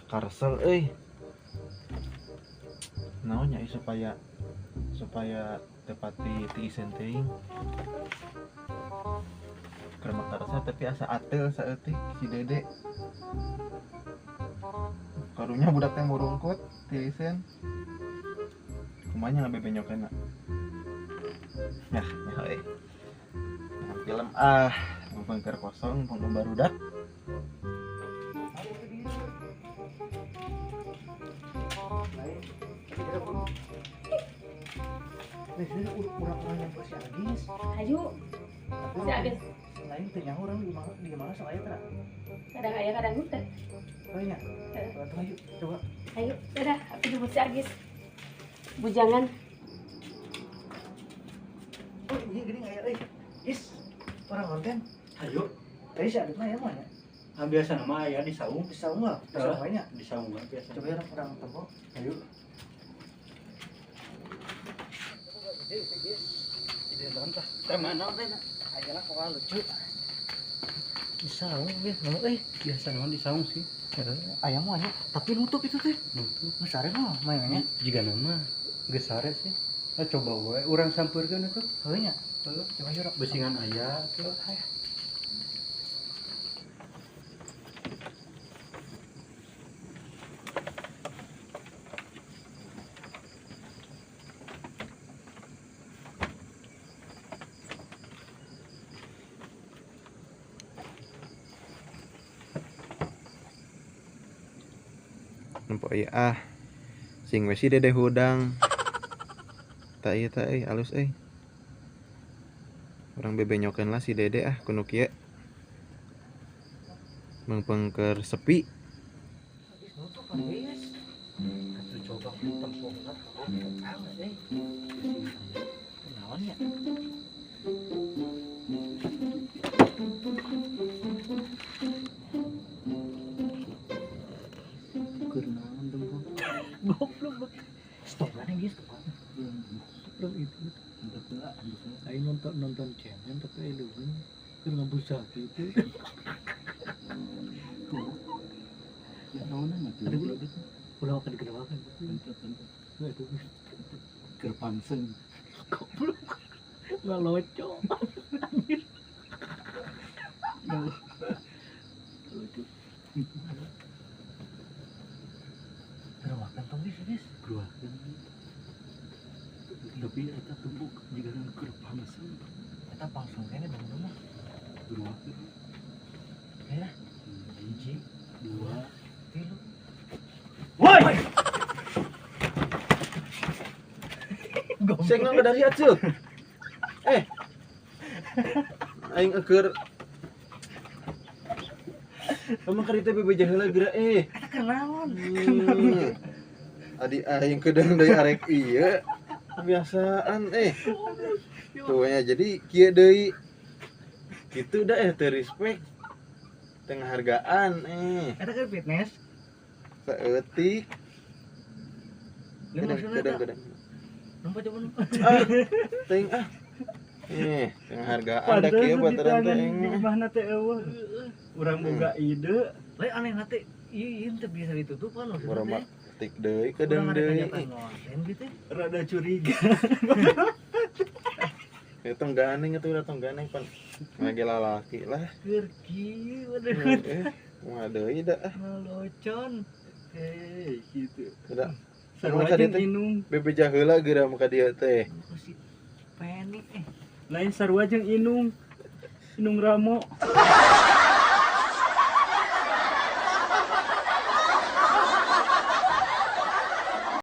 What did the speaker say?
karsel naonnya supaya tepati tiisen teuing keur makarsa tapi asa atel saeutik si Dede karunya budak teh murungkut tiisen kumanya ngabebenyokeun nah film mumpung keur kosong mumpung barudak orang-orang yang si Agis. Ayo. Si Agis. Lain teh nyaho urang di mana saya teh. Kadang aya kadang henteu. Oh nya. Ayo coba. Ayo, udah aku jemput si Agis. Bujangan. Oh, iya gini aya Is. Orang konten. Ayo. Tadi si Agis mah ya mah ya. Biasa nama aya di saung. Di saung lah. Di saung nya. Di saung biasa. Coba ya orang tempo. Ayo. Ide lantah. Teh mana teh? Ayeuna kok lucu. Di saung ge, biasa nama di saung sih. Ayam mah nya, tapi nutup itu teh. Nutup. Besar mah mainnya. Jika nama geus sare sih. Coba we urang sampeurkeun atuh. Heuh nya. Coba yuk. Besingan aya tuh. Nampak ya sing we si Dede hudang tak iya alus orang bebenyokeun lah si Dede kuno kieu mengpeng keur sepi Coba tempung naon ya kenaon tempung goblok stop kan guys belum itu ayo nonton channel tapi lu kan ngebusak gitu ya naon mah ada gula gitu ulah akan dikenawakan gitu itu kerpanseng goblok nggak loco anjir lucu geruakan tong guys geruakan tapi eta tembuk jika keur pameseun eta langsung kene dong mah geruakan ya 1 2 3 woi sing nang dari acuh aing keur emang kari teh bebeja heula geura eta kenaon adi aing keudang deui arek ieu kebiasaan tuh ya jadi kieu deui kitu da teu respect teu hargaan eta kan fitness saeutik kadang nampak coba teuing teu hargaan da kieu bataran teh imahna teh eueuh urang boga ide lain aneh teh ieu teh bisa ditutupan maksudnya tik deui kedeung deui rada curiga tong ganeng atuh tong ganeng pan ngage lalaki lah keur kieu moal deui da locon gitu da sarua jeung inung bebeja heula geura muka dieu teh penik lain sarua jeung inung Ramo